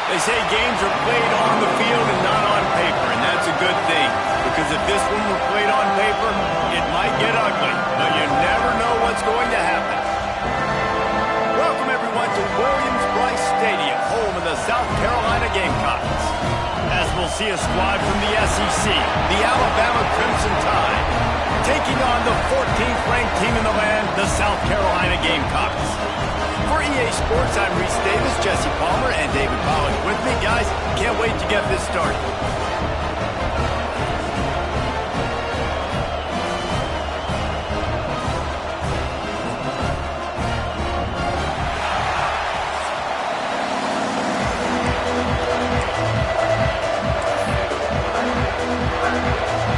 They say games are played on the field and not on paper, and that's a good thing. Because if this one were played on paper, it might get ugly. But you never know what's going to happen. Welcome, everyone, to Williams-Brice Stadium, home of the South Carolina Gamecocks. As we'll see a squad from the SEC, the Alabama Crimson Tide, taking on the 14th ranked team in the land, the South Carolina Gamecocks. For EA Sports, I'm Reese Davis, Jesse Palmer, and David Pollock with me. Guys, can't wait to get this started.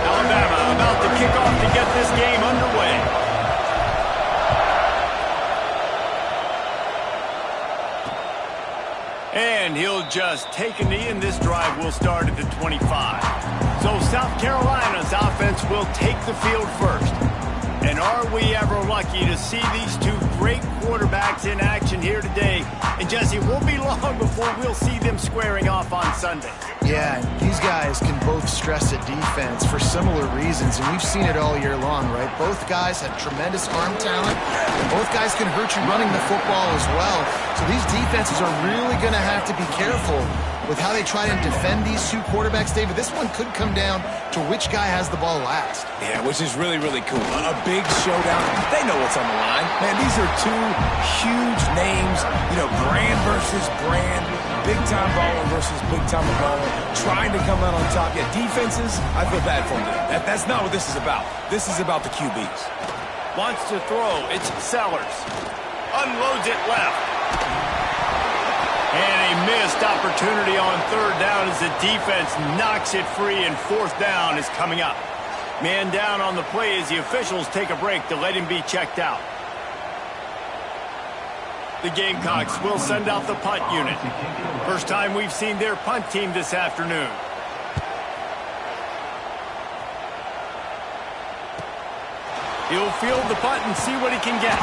Alabama about to kick off to get this game underway. And he'll just take a knee, and this drive will start at the 25. So South Carolina's offense will take the field first. And are we ever lucky to see these two great quarterbacks in action here today? And Jesse, it won't be long before we'll see them squaring off on Sunday. Yeah, these guys can both stress at defense for similar reasons, and we've seen it all year long, right? Both guys have tremendous arm talent, and both guys can hurt you running the football as well. So these defenses are really going to have to be careful with how they try and defend these two quarterbacks. David, this one could come down to which guy has the ball last. Yeah, which is really, really cool. A big showdown. They know what's on the line. Man, these are two huge names. You know, brand versus brand. Big-time baller versus big-time baller. Trying to come out on top. Yeah, defenses, I feel bad for them. That's not what this is about. This is about the QBs. Wants to throw. It's Sellers. Unloads it left. And a missed opportunity on third down as the defense knocks it free, and fourth down is coming up. Man down on the play as the officials take a break to let him be checked out. The Gamecocks will send out the punt unit. First time we've seen their punt team this afternoon. He'll field the punt and see what he can get.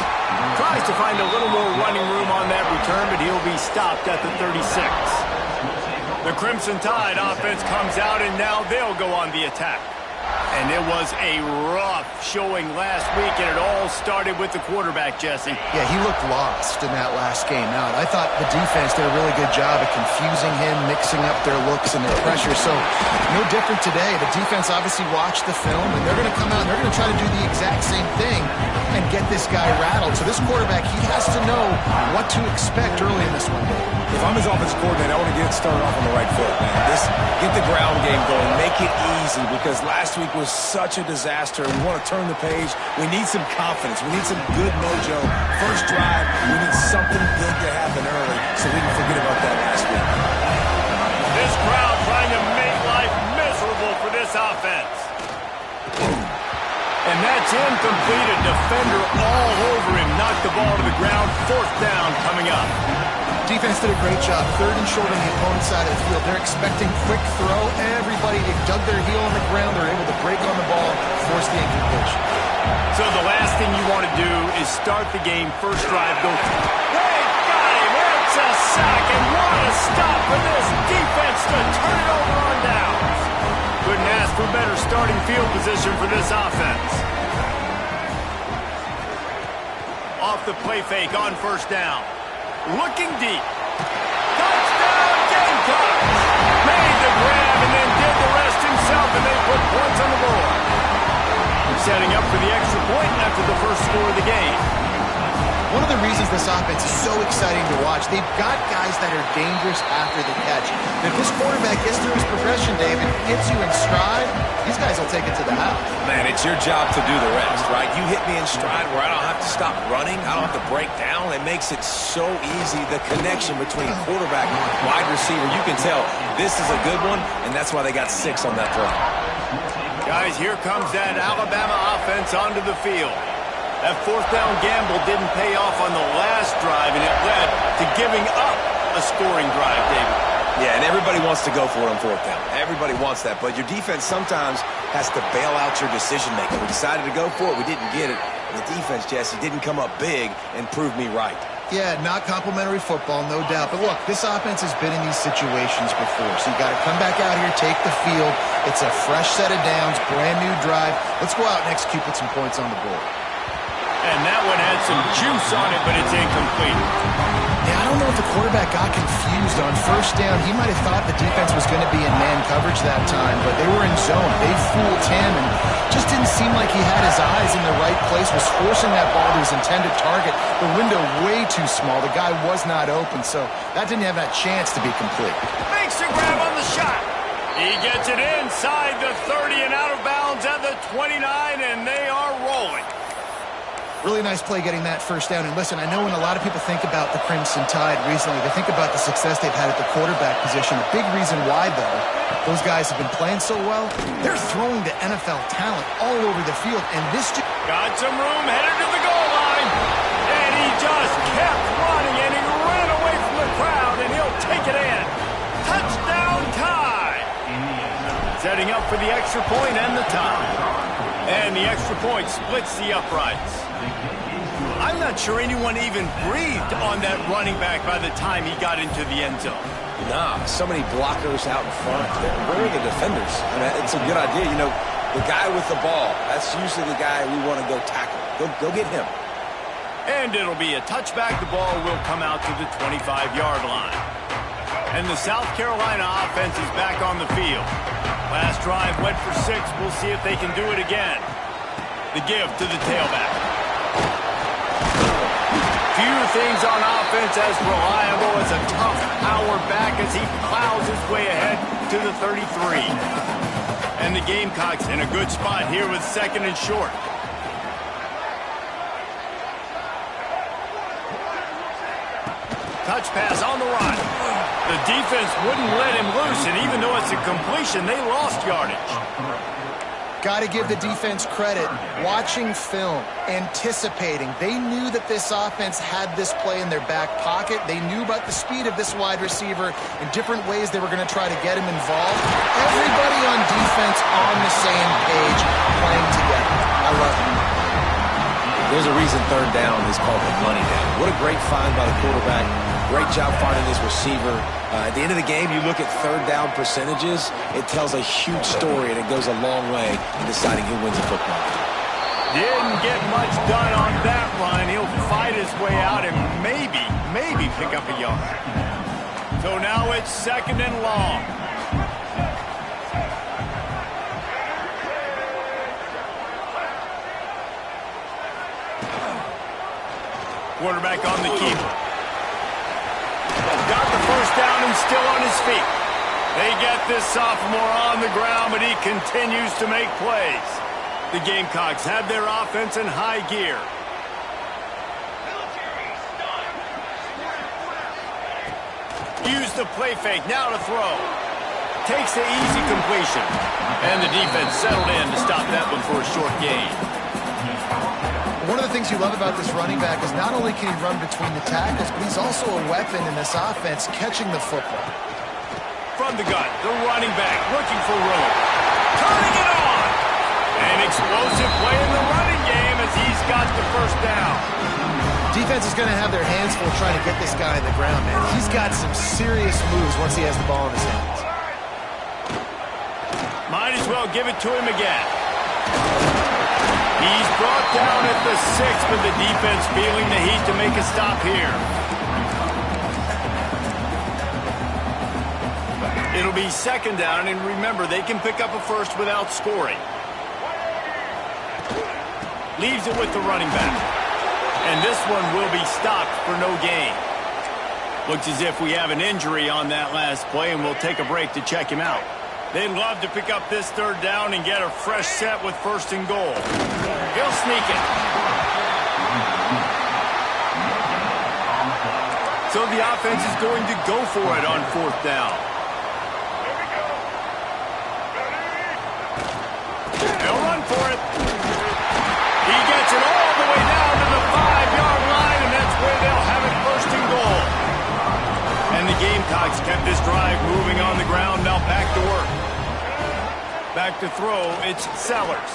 Tries to find a little more running room on that return, but he'll be stopped at the 36. The Crimson Tide offense comes out, and now they'll go on the attack. And it was a rough showing last week, and it all started with the quarterback, Jesse. Yeah, he looked lost in that last game out. I thought the defense did a really good job of confusing him, mixing up their looks and their pressure. So no different today. The defense obviously watched the film, and they're going to come out and they're going to try to do the exact same thing and get this guy rattled. So this quarterback, he has to know what to expect early in this one. If I'm his offensive coordinator, I want to get it started off on the right foot, man. Get the ground game going. Make it easy, because last week was such a disaster. We want to turn the page. We need some confidence. We need some good mojo. First drive, we need something good to happen early so we can forget about that last week. This crowd trying to make life miserable for this offense. And that's incomplete. A defender all over him. Knocked the ball to the ground. Fourth down coming up. Defense did a great job. Third and short on the opponent's side of the field. They're expecting quick throw. Everybody, they dug their heel on the ground. They're able to break on the ball, force the incompletion. So the last thing you want to do is start the game, first drive, go. They got him. It's a sack, and what a stop for this defense to turn it over on downs. Couldn't ask for better starting field position for this offense. Off the play fake on first down. Looking deep. Touchdown, Gamecocks! Made the grab and then did the rest himself, and they put points on the board. Setting up for the extra point after the first score of the game. One of the reasons this offense is so exciting to watch, they've got guys that are dangerous after the catch. And if this quarterback gets through his progression, David, gets you in stride, these guys will take it to the house. Man, it's your job to do the rest, right? You hit me in stride where I don't have to stop running. I don't have to break down. It makes it so easy. The connection between quarterback and wide receiver, you can tell this is a good one, and that's why they got 6 on that throw. Guys, here comes that Alabama offense onto the field. That fourth down gamble didn't pay off on the last drive, and it led to giving up a scoring drive, David. Yeah, and everybody wants to go for it on fourth down. Everybody wants that, but your defense sometimes has to bail out your decision-making. We decided to go for it. We didn't get it. And the defense, Jesse, didn't come up big and prove me right. Yeah, not complimentary football, no doubt. But look, this offense has been in these situations before, so you got to come back out here, take the field. It's a fresh set of downs, brand new drive. Let's go out and execute with some points on the board. And that one had some juice on it, but it's incomplete. Yeah, I don't know if the quarterback got confused on first down. He might have thought the defense was going to be in man coverage that time, but they were in zone. They fooled him and just didn't seem like he had his eyes in the right place, was forcing that ball to his intended target. The window way too small. The guy was not open, so that didn't have that chance to be complete. Makes a grab on the shot. He gets it inside the 30 and out of bounds at the 29, and they are rolling. Really nice play getting that first down. And listen, I know when a lot of people think about the Crimson Tide recently, they think about the success they've had at the quarterback position. A big reason why, though, those guys have been playing so well, they're throwing to NFL talent all over the field. And this got some room, headed to the goal line. And he just kept running, and he ran away from the crowd, and he'll take it in. Touchdown Tide. Setting up for the extra point and the tie. And the extra point splits the uprights. I'm not sure anyone even breathed on that running back by the time he got into the end zone. Nah, so many blockers out in front. Where are the defenders? I mean, it's a good idea. You know, the guy with the ball, that's usually the guy we want to go tackle. Go get him. And it'll be a touchback. The ball will come out to the 25-yard line. And the South Carolina offense is back on the field. Last drive went for 6. We'll see if they can do it again. The give to the tailback. Few things on offense as reliable as a tough power back as he plows his way ahead to the 33. And the Gamecocks in a good spot here with 2nd and short. Touch pass on the run. The defense wouldn't let him loose, and even though it's a completion, they lost yardage. Got to give the defense credit. Watching film, anticipating. They knew that this offense had this play in their back pocket. They knew about the speed of this wide receiver and different ways they were going to try to get him involved. Everybody on defense on the same page, playing together. I love it. There's a reason 3rd down is called the money down. What a great find by the quarterback. Great job finding his receiver. At the end of the game, you look at 3rd down percentages. It tells a huge story, and it goes a long way in deciding who wins a football. Didn't get much done on that run. He'll fight his way out and maybe pick up a yard. So now it's 2nd and long. Quarterback on the keeper. Got the first down and still on his feet. They get this sophomore on the ground, but he continues to make plays. The Gamecocks have their offense in high gear. Use the play fake, now to throw. Takes the easy completion. And the defense settled in to stop that one for a short gain. One of the things you love about this running back is not only can he run between the tackles, but he's also a weapon in this offense, catching the football. From the gun, the running back looking for room. Turning it on! An explosive play in the running game as he's got the first down. Defense is going to have their hands full trying to get this guy on the ground, man. He's got some serious moves once he has the ball in his hands. Might as well give it to him again. He's brought down at the 6, but the defense feeling the heat to make a stop here. It'll be 2nd down, and remember, they can pick up a first without scoring. Leaves it with the running back. And this one will be stopped for no gain. Looks as if we have an injury on that last play, and we'll take a break to check him out. They'd love to pick up this 3rd down and get a fresh set with 1st and goal. He'll sneak it. So the offense is going to go for it on 4th down. They'll run for it. He gets it all the way down to the 5-yard line, and that's where they'll have it 1st and goal. And the Gamecocks kept this drive moving on the ground. Now back to work. Back to throw, it's Sellers.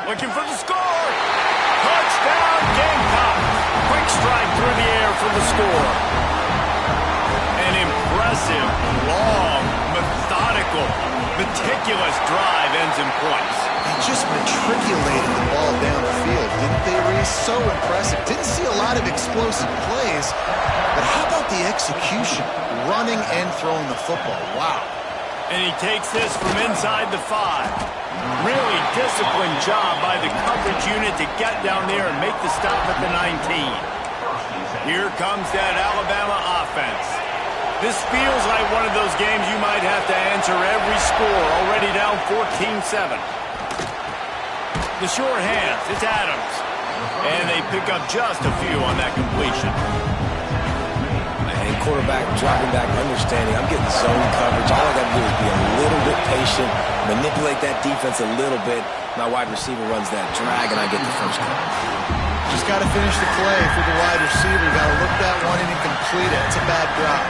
Looking for the score. Touchdown, Gamecocks. Quick strike through the air for the score. An impressive, long, methodical, meticulous drive ends in points. They just matriculated the ball down the field, didn't they, Reese? So impressive. Didn't see a lot of explosive plays, but how about the execution? Running and throwing the football. Wow. And he takes this from inside the 5. Really disciplined job by the coverage unit to get down there and make the stop at the 19. Here comes that Alabama offense. This feels like one of those games you might have to answer every score, already down 14-7. The short hands, it's Adams. And they pick up just a few on that completion. And quarterback dropping back, understanding I'm getting zone coverage. All I got to do is be a little bit patient, manipulate that defense a little bit. My wide receiver runs that drag, and I get the first down. Just got to finish the play for the wide receiver. Got to look that one in and complete it. It's a bad drop.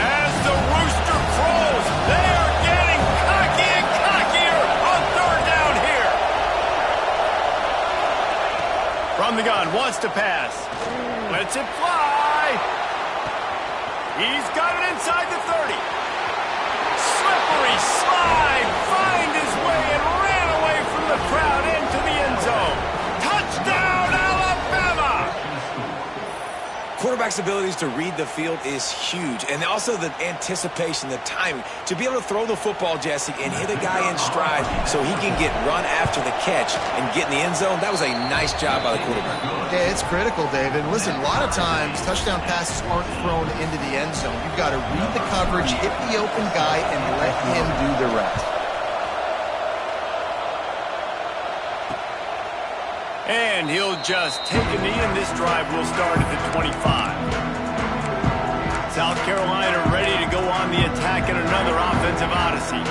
As the rooster crows, they are getting cocky and cockier on third down here. From the gun, wants to pass. Lets it fly. He's got it inside the 30. Slippery slide. Find his way and ran away from the crowd into the end zone. Touchdown, Alabama! Quarterback's abilities to read the field is huge, and also the anticipation, the timing. To be able to throw the football, Jesse, and hit a guy in stride so he can get run after the catch and get in the end zone, that was a nice job by the quarterback. Yeah, it's critical, David. Listen, a lot of times touchdown passes aren't thrown into the end zone. You've got to read the coverage, hit the open guy, and let him do the rest. And he'll just take a knee, and this drive will start at the 25. South Carolina ready to go on the attack in another offensive odyssey.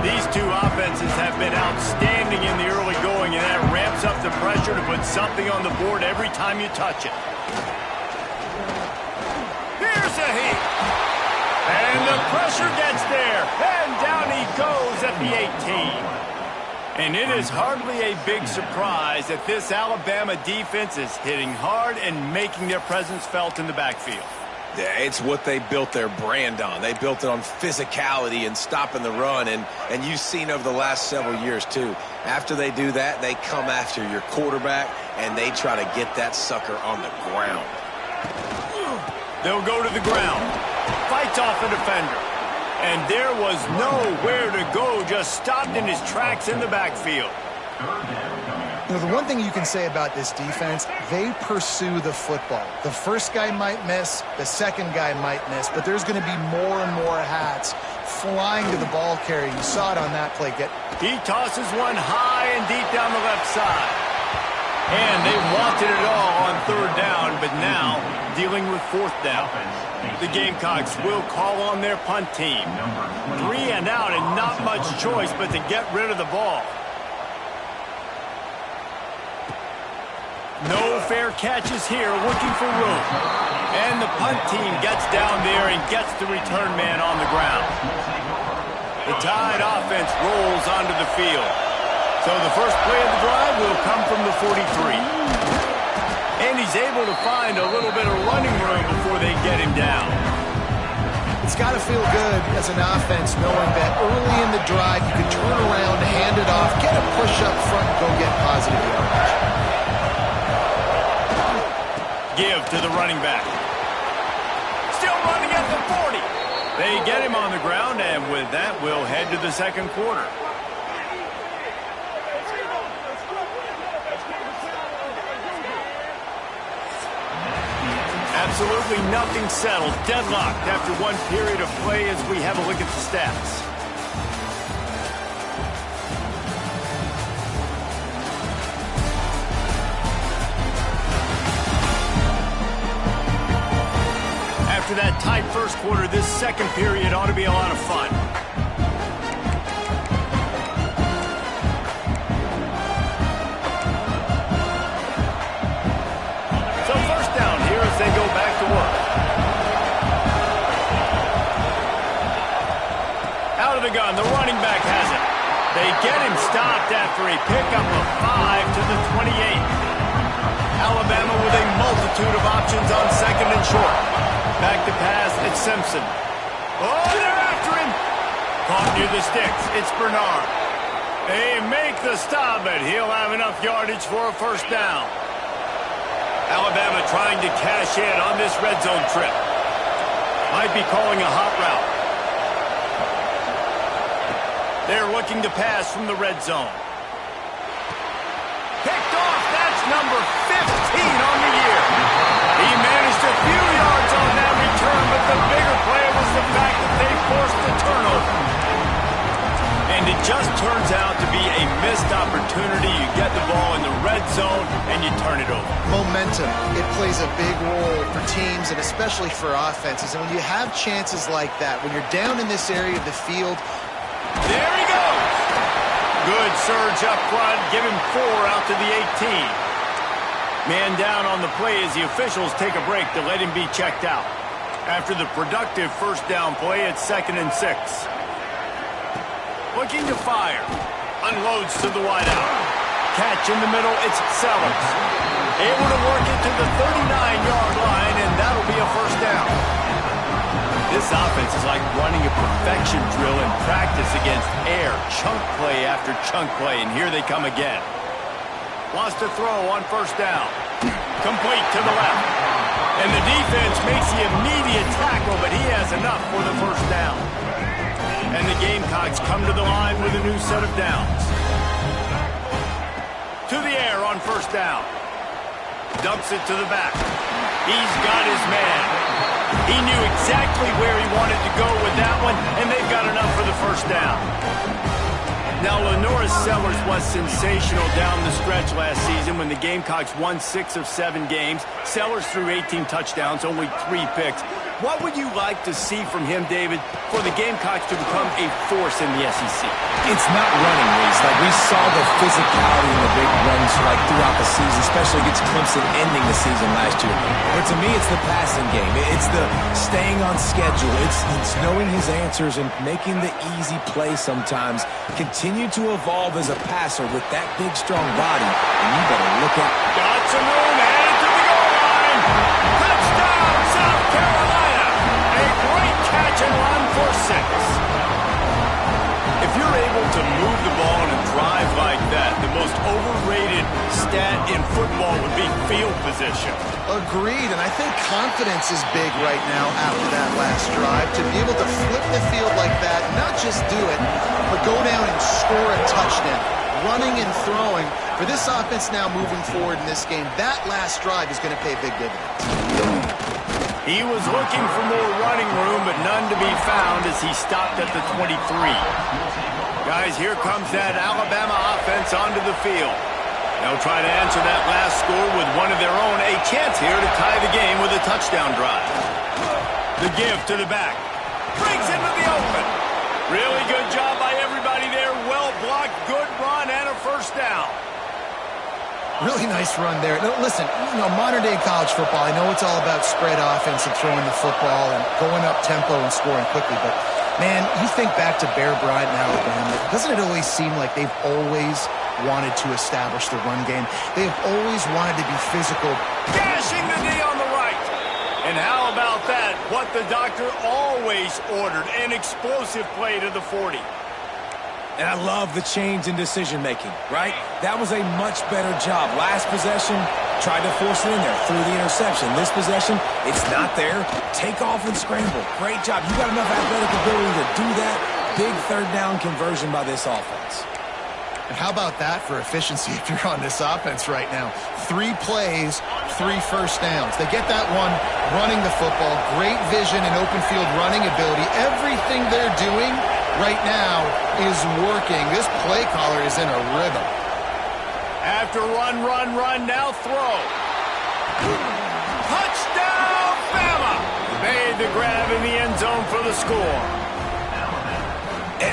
These two offenses have been outstanding in the early going, and that ramps up the pressure to put something on the board every time you touch it. Here's a hit. And the pressure gets there. And down he goes at the 18. And it is hardly a big surprise that this Alabama defense is hitting hard and making their presence felt in the backfield. Yeah, it's what they built their brand on. They built it on physicality and stopping the run, and you've seen over the last several years, too. After they do that, they come after your quarterback, and they try to get that sucker on the ground. They'll go to the ground. Fights off a defender. And there was nowhere to go, just stopped in his tracks in the backfield. You know, the one thing you can say about this defense, they pursue the football. The first guy might miss, the second guy might miss, but there's going to be more and more hats flying to the ball carrier. You saw it on that play. He tosses one high and deep down the left side. And they wanted it all on third down, but now dealing with fourth down. The Gamecocks will call on their punt team. 3 and out and not much choice but to get rid of the ball. No fair catches here, looking for room. And the punt team gets down there and gets the return man on the ground. The Tide offense rolls onto the field. So the first play of the drive will come from the 43. And he's able to find a little bit of running room before they get him down. It's got to feel good as an offense knowing that early in the drive you can turn around, hand it off, get a push up front, and go get positive yardage. Give to the running back. Still running at the 40. They get him on the ground, and with that, we'll head to the second quarter. Absolutely nothing settled. Deadlocked after one period of play as we have a look at the stats. After that tight first quarter, this second period ought to be a lot of fun. So first down here as they go back to work. Out of the gun, the running back has it. They get him stopped after a pickup of 5 to the 28. Alabama with a multitude of options on second and short. Back to pass, it's Simpson. Oh, they're after him. Caught near the sticks, it's Bernard. They make the stop, but he'll have enough yardage for a first down. Alabama trying to cash in on this red zone trip. Might be calling a hot route. They're looking to pass from the red zone. Picked off, that's number 15 on the year. He managed a few yards on that return, but the bigger play was the fact that they forced the turnover. And it just turns out to be a missed opportunity. You get the ball in the red zone, and you turn it over. Momentum, it plays a big role for teams and especially for offenses. And when you have chances like that, when you're down in this area of the field. There he goes. Good surge up front. Give him 4 out to the 18. Man down on the play as the officials take a break to let him be checked out. After the productive first down play, it's 2nd and 6. Looking to fire. Unloads to the wideout. Catch in the middle, it's Sellers. Able to work it to the 39-yard line, and that'll be a first down. This offense is like running a perfection drill in practice against air. Chunk play after chunk play, and here they come again. Wants to throw on first down. Complete to the left. And the defense makes the immediate tackle, but he has enough for the first down. And the Gamecocks come to the line with a new set of downs. To the air on first down. Dumps it to the back. He's got his man. He knew exactly where he wanted to go with that one, and they've got enough for the first down. Now, Lenora Sellers was sensational down the stretch last season when the Gamecocks won 6 of 7 games. Sellers threw 18 touchdowns, only 3 picks. What would you like to see from him, David, for the Gamecocks to become a force in the SEC? It's not running, Reese. Like, we saw the physicality in the big runs throughout the season, especially against Clemson ending the season last year. But to me, it's the passing game. It's the staying on schedule. It's knowing his answers and making the easy play sometimes. Continue to evolve as a passer with that big, strong body, and you better look out. Got some room, headed to the goal line. Touchdown, South Carolina. A great catch and run for 6. If you're able to move the ball and drive like that, the most overrated stat in football would be field position. Agreed, and I think confidence is big right now after that last drive. To be able to flip the field like that, not just do it, but go down and score a touchdown. Running and throwing. For this offense now moving forward in this game, that last drive is going to pay big dividends. He was looking for more running room, but none to be found as he stopped at the 23. Guys, here comes that Alabama offense onto the field. They'll try to answer that last score with one of their own. A chance here to tie the game with a touchdown drive. The give to the back. Brings into the open. Really good job by everybody there. Well blocked, good run, and a first down. Really nice run there. Now, listen, modern-day college football, I know it's all about spread offense and throwing the football and going up tempo and scoring quickly, but, man, you think back to Bear Bryant in Alabama, doesn't it always seem like they've always wanted to establish the run game? They have always wanted to be physical. Dashing the knee on the right. And how about that? What the doctor always ordered, an explosive play to the 40. And I love the change in decision-making, right? That was a much better job. Last possession, tried to force it in there, threw the interception. This possession, it's not there. Take off and scramble. Great job. You got enough athletic ability to do that. Big third down conversion by this offense. And how about that for efficiency if you're on this offense right now? 3 plays, 3 first downs. They get that one running the football. Great vision and open field running ability. Everything they're doing right now is working. This play caller is in a rhythm. After run, now throw. Touchdown, Bama! Made the grab in the end zone for the score.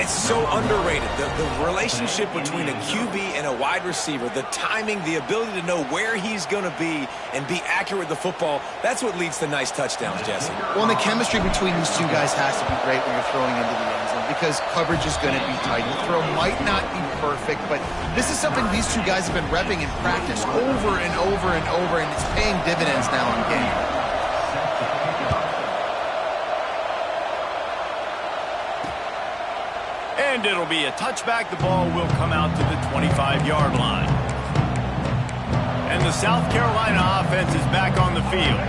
And it's so underrated. The relationship between a QB and a wide receiver, the timing, the ability to know where he's going to be and be accurate with the football, that's what leads to nice touchdowns, Jesse. Well, and the chemistry between these two guys has to be great when you're throwing into the end zone because coverage is going to be tight. The throw might not be perfect, but this is something these two guys have been repping in practice over and over and over, and it's paying dividends now in game. And it'll be a touchback. The ball will come out to the 25-yard line. And the South Carolina offense is back on the field.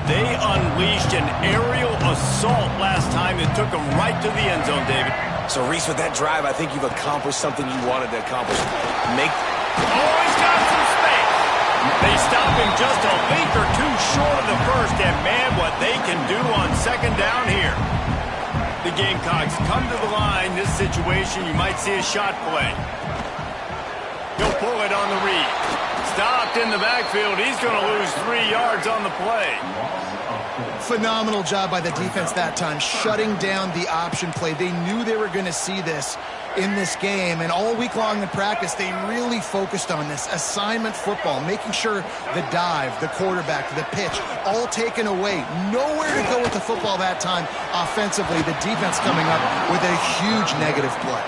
They unleashed an aerial assault last time that took them right to the end zone, David. So, Reese, with that drive, I think you've accomplished something you wanted to accomplish. Oh, he's got some space. They stop him just a length or two short of the first, and man, what they can do on second down here. The Gamecocks come to the line. This situation, you might see a shot play. He'll pull it on the read. Stopped in the backfield. He's going to lose 3 yards on the play. Phenomenal job by the defense that time, shutting down the option play. They knew they were going to see this in this game, and all week long in practice, they really focused on this assignment football, making sure the dive, the quarterback, the pitch, all taken away. Nowhere to go with the football that time offensively. The defense coming up with a huge negative play.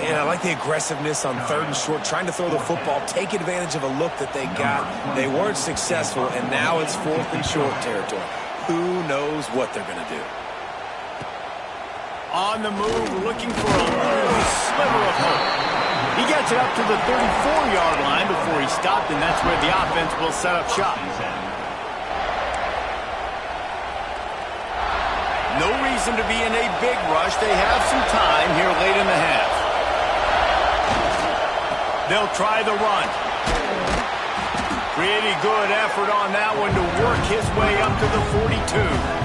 And I like the aggressiveness on 3rd and short, trying to throw the football, take advantage of a look that they got. They weren't successful, and now it's 4th and short territory. Who knows what they're going to do? On the move, looking for a sliver of hope. He gets it up to the 34-yard line before he stopped, and that's where the offense will set up shop. No reason to be in a big rush. They have some time here late in the half. They'll try the run. Pretty good effort on that one to work his way up to the 42.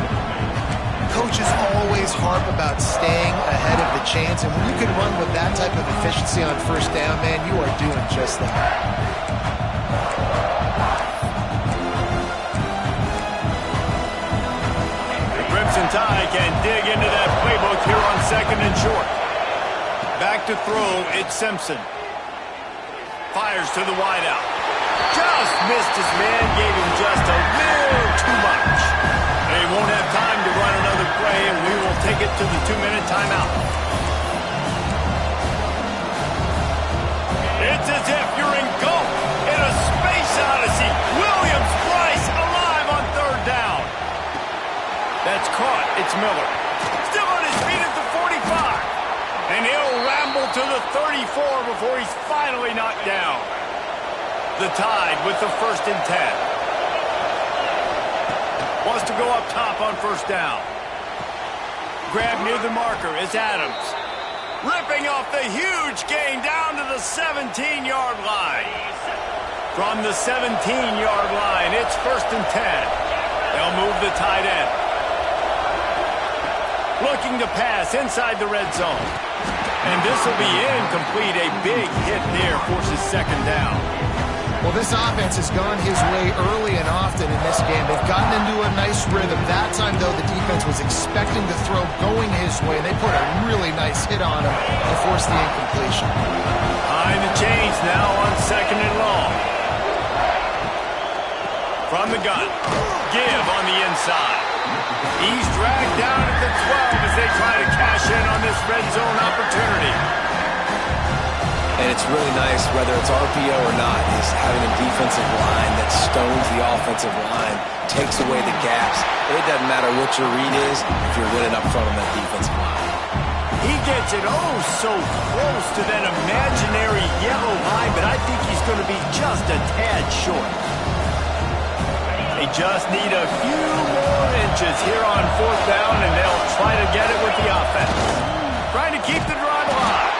Coaches always harp about staying ahead of the chains, and when you can run with that type of efficiency on first down, man, you are doing just that. The Crimson Tide can dig into that playbook here on 2nd and short. Back to throw, it's Simpson. Fires to the wideout. Just missed his man, gave him just a little too much. They won't have time to run another play, and we will take it to the 2-minute timeout. It's as if you're engulfed in a space odyssey. Williams-Brice alive on 3rd down. That's caught. It's Miller. Still on his feet at the 45. And he'll ramble to the 34 before he's finally knocked down. The Tide with the 1st and 10. Wants to go up top on 1st down. Grab near the marker is Adams. Ripping off the huge gain down to the 17-yard line. From the 17-yard line, it's 1st and 10. They'll move the tight end. Looking to pass inside the red zone. And this will be incomplete. A big hit there forces 2nd down. Well, this offense has gone his way early and often in this game. They've gotten into a nice rhythm. That time, though, the defense was expecting the throw going his way, and they put a really nice hit on him to force the incompletion. Behind the chains now on 2nd and long. From the gun. Give on the inside. He's dragged down at the 12 as they try to cash in on this red zone opportunity. And it's really nice, whether it's RPO or not, is having a defensive line that stones the offensive line, takes away the gaps. It doesn't matter what your read is if you're winning up front on that defensive line. He gets it so close to that imaginary yellow line, but I think he's going to be just a tad short. They just need a few more inches here on 4th down, and they'll try to get it with the offense. Trying to keep the drive alive.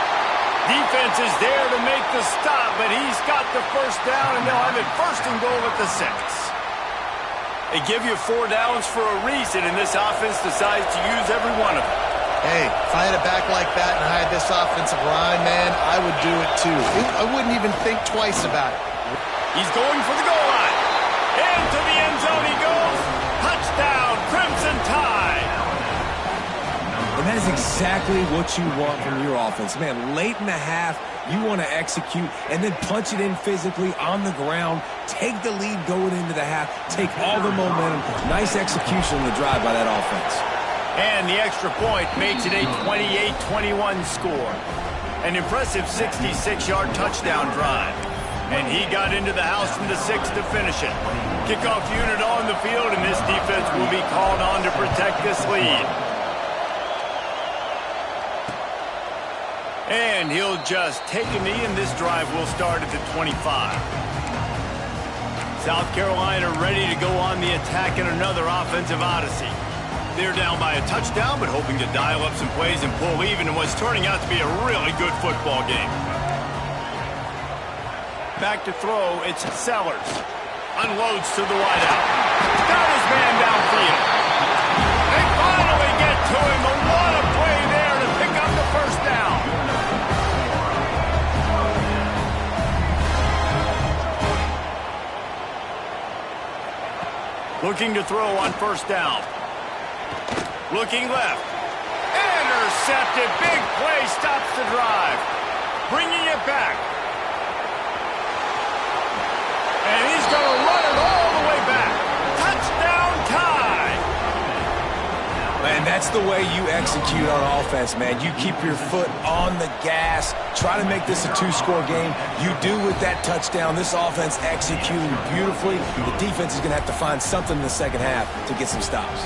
Defense is there to make the stop, but he's got the 1st down, and they'll have it 1st and goal at the 6. They give you 4 downs for a reason, and this offense decides to use every one of them. Hey, if I had a back like that and I had this offensive line, man, I would do it too. I wouldn't even think twice about it. He's going for the goal line. Into the end zone he goes. Touchdown, Crimson Tide. And that is exactly what you want from your offense. Man, late in the half, you want to execute and then punch it in physically on the ground, take the lead going into the half, take all the momentum. Nice execution on the drive by that offense. And the extra point makes it a 28-21 score. An impressive 66-yard touchdown drive. And he got into the house from the 6 to finish it. Kickoff unit on the field, and this defense will be called on to protect this lead. And he'll just take a knee, and this drive will start at the 25. South Carolina ready to go on the attack in another offensive odyssey. They're down by a touchdown, but hoping to dial up some plays and pull even in what's turning out to be a really good football game. Back to throw, it's Sellers. Unloads to the wideout. Got his man downfield. They finally get to him, but what a play there to pick up the first down. Looking to throw on first down. Looking left. Intercepted. Big play stops the drive. Bringing it back. And he's going to run it all the way back. Touchdown tie. And that's the way you execute on offense, man. You keep your foot on the gas. Try to make this a two-score game. You do with that touchdown. This offense executing beautifully. The defense is going to have to find something in the second half to get some stops.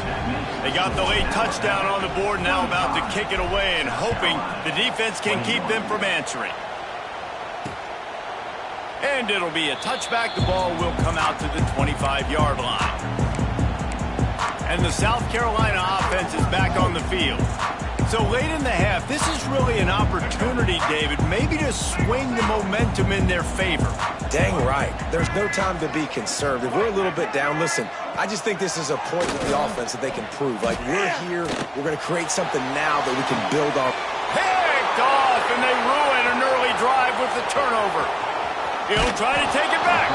They got the late touchdown on the board, now about to kick it away and hoping the defense can keep them from answering. And it'll be a touchback. The ball will come out to the 25-yard line. And the South Carolina offense is back on the field. So late in the half, this is really an opportunity, David, maybe to swing the momentum in their favor. Dang right. There's no time to be concerned. If we're a little bit down, listen, I just think this is a point with the offense that they can prove. Like, we're here, we're going to create something now that we can build on. Picked off, and they ruin an early drive with the turnover. He'll try to take it back.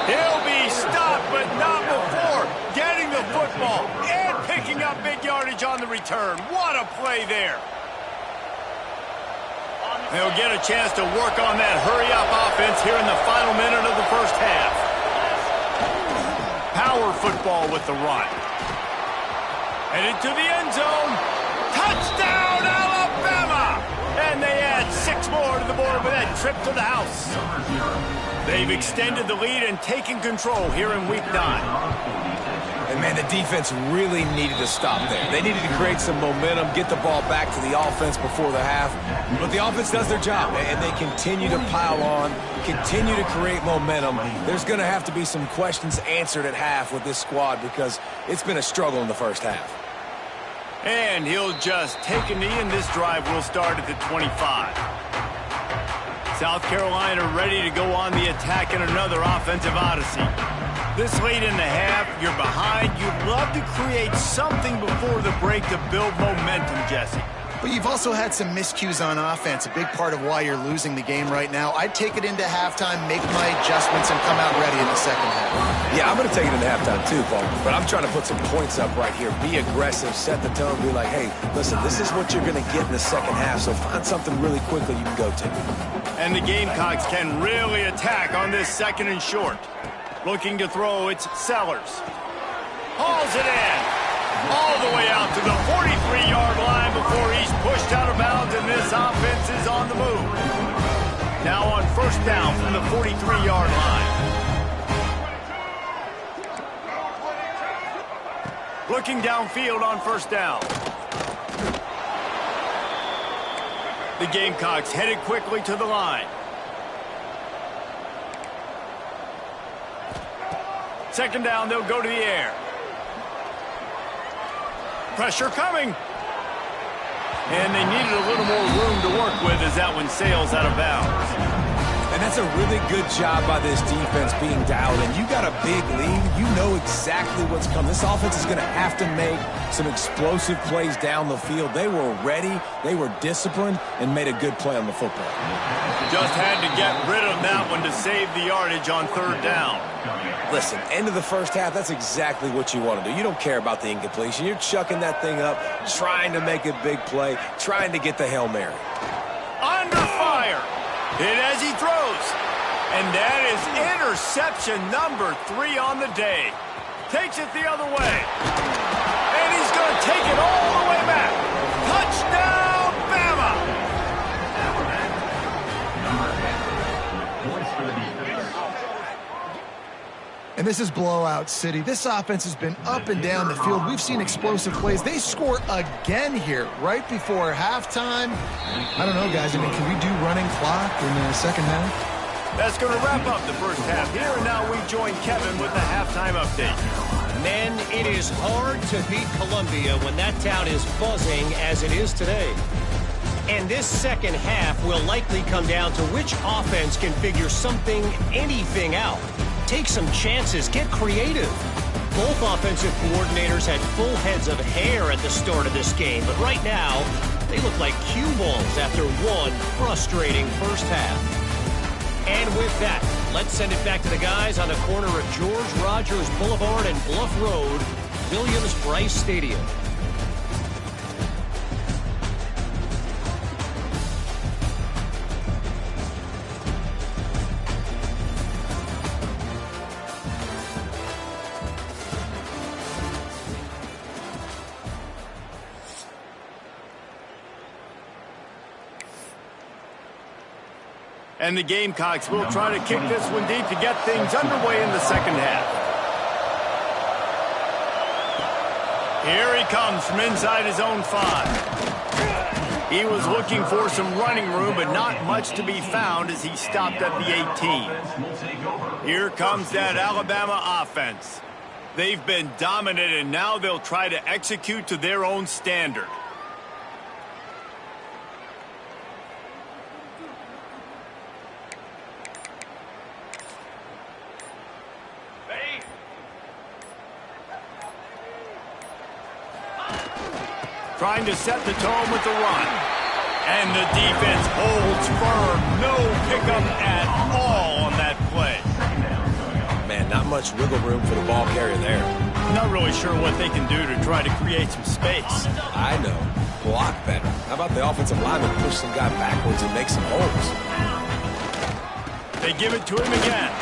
He'll be stopped, but not before getting the football and picking up big yardage on the return. What a play there. He'll get a chance to work on that hurry-up offense here in the final minute of the first half. Power football with the run. And into the end zone. Touchdown, Alabama! And they add 6 more to the board with that trip to the house. They've extended the lead and taken control here in Week 9. And, man, the defense really needed to stop there. They needed to create some momentum, get the ball back to the offense before the half. But the offense does their job, and they continue to pile on, continue to create momentum. There's going to have to be some questions answered at half with this squad because it's been a struggle in the first half. And he'll just take a knee, and this drive will start at the 25. South Carolina ready to go on the attack in another offensive odyssey. This late in the half, you're behind. You'd love to create something before the break to build momentum, Jesse. But you've also had some miscues on offense, a big part of why you're losing the game right now. I'd take it into halftime, make my adjustments, and come out ready in the second half. Yeah, I'm going to take it into halftime too, Paul. But I'm trying to put some points up right here. Be aggressive, set the tone, be like, hey, listen, this is what you're going to get in the second half, so find something really quickly you can go to. And the Gamecocks can really attack on this second and short. Looking to throw, it's Sellers. Hauls it in. All the way out to the 43-yard line before he's pushed out of bounds, and this offense is on the move. Now on first down from the 43-yard line. Looking downfield on first down. The Gamecocks headed quickly to the line. Second down, they'll go to the air. Pressure coming. And they needed a little more room to work with as that one sails out of bounds. And that's a really good job by this defense being dialed in. You got a big lead. You know exactly what's coming. This offense is going to have to make some explosive plays down the field. They were ready, they were disciplined, and made a good play on the football. Just had to get rid of that one to save the yardage on third down. Listen, end of the first half, that's exactly what you want to do. You don't care about the incompletion. You're chucking that thing up, trying to make a big play, trying to get the Hail Mary. Under fire. Hit as he throws. And that is interception number 3 on the day. Takes it the other way. And he's going to take it all the way back. Touchdown, Bama! And this is blowout city. This offense has been up and down the field. We've seen explosive plays. They score again here right before halftime. I don't know, guys. I mean, can we do running clock in the second half? That's going to wrap up the first half here. And now we join Kevin with the halftime update. Men, it is hard to beat Columbia when that town is buzzing as it is today. And this second half will likely come down to which offense can figure something, anything out. Take some chances, get creative. Both offensive coordinators had full heads of hair at the start of this game, but right now, they look like cue balls after one frustrating first half. And with that, let's send it back to the guys on the corner of George Rogers Boulevard and Bluff Road, Williams-Brice Stadium. And the Gamecocks will try to kick this one deep to get things underway in the second half. Here he comes from inside his own 5. He was looking for some running room, but not much to be found as he stopped at the 18. Here comes that Alabama offense. They've been dominant, and now they'll try to execute to their own standard. Trying to set the tone with the run. And the defense holds firm. No pickup at all on that play. Man, not much wiggle room for the ball carrier there. Not really sure what they can do to try to create some space. I know. Block better. How about the offensive lineman push some guy backwards and make some holes? They give it to him again.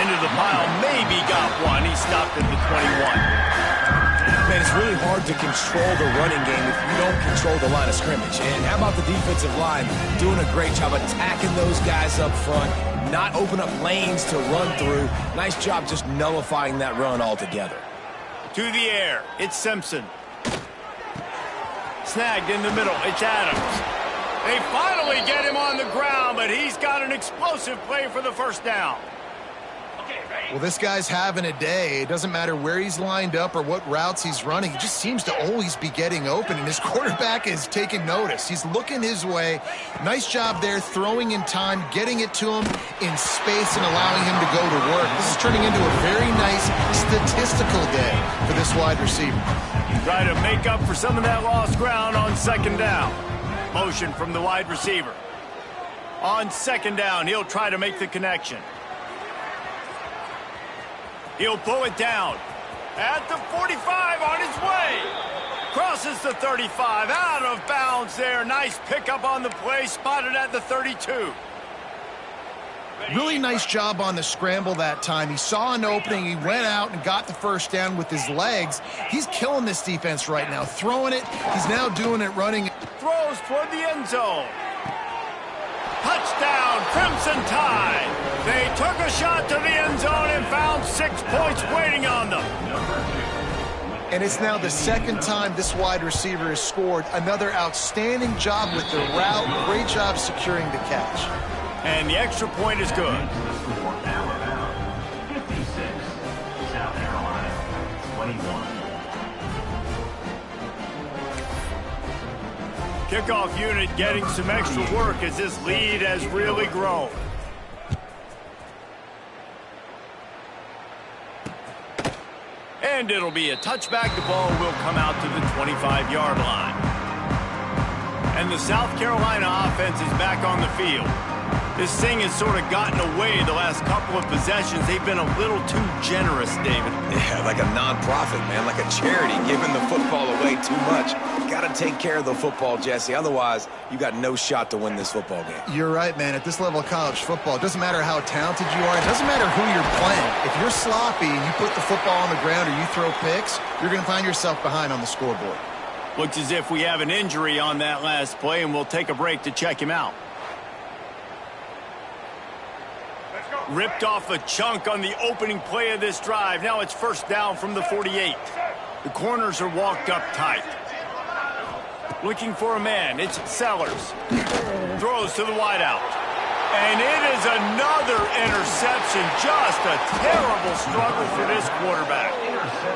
Into the pile. Maybe got one. He stopped at the 21. Man, it's really hard to control the running game if you don't control the line of scrimmage. And how about the defensive line doing a great job attacking those guys up front, not open up lanes to run through. Nice job just nullifying that run altogether. To the air, it's Simpson. Snagged in the middle, it's Adams. They finally get him on the ground, but he's got an explosive play for the first down. Well, this guy's having a day. It doesn't matter where he's lined up or what routes he's running. He just seems to always be getting open, and his quarterback is taking notice. He's looking his way. Nice job there, throwing in time, getting it to him in space and allowing him to go to work. This is turning into a very nice statistical day for this wide receiver. Try to make up for some of that lost ground on second down. Motion from the wide receiver. On second down, he'll try to make the connection. He'll pull it down. At the 45 on his way. Crosses the 35. Out of bounds there. Nice pickup on the play. Spotted at the 32. Really nice job on the scramble that time. He saw an opening. He went out and got the first down with his legs. He's killing this defense right now. Throwing it. He's now doing it running. Throws toward the end zone. Touchdown, Crimson Tide. They took a shot to the end zone and found 6 points waiting on them. And it's now the second time this wide receiver has scored. Another outstanding job with the route. Great job securing the catch. And the extra point is good. Alabama, 56, South Carolina, 21. Kickoff unit getting some extra work as this lead has really grown. And it'll be a touchback. The ball will come out to the 25-yard line. And the South Carolina offense is back on the field. This thing has sort of gotten away the last couple of possessions. They've been a little too generous, David. Yeah, like a non-profit, man, like a charity, giving the football away too much. Got to take care of the football, Jesse. Otherwise, you got no shot to win this football game. You're right, man. At this level of college football, it doesn't matter how talented you are. It doesn't matter who you're playing. If you're sloppy and you put the football on the ground or you throw picks, you're going to find yourself behind on the scoreboard. Looks as if we have an injury on that last play, and we'll take a break to check him out. Ripped off a chunk on the opening play of this drive. Now it's first down from the 48. The corners are walked up tight. Looking for a man. It's Sellers. Throws to the wideout. And it is another interception. Just a terrible struggle for this quarterback.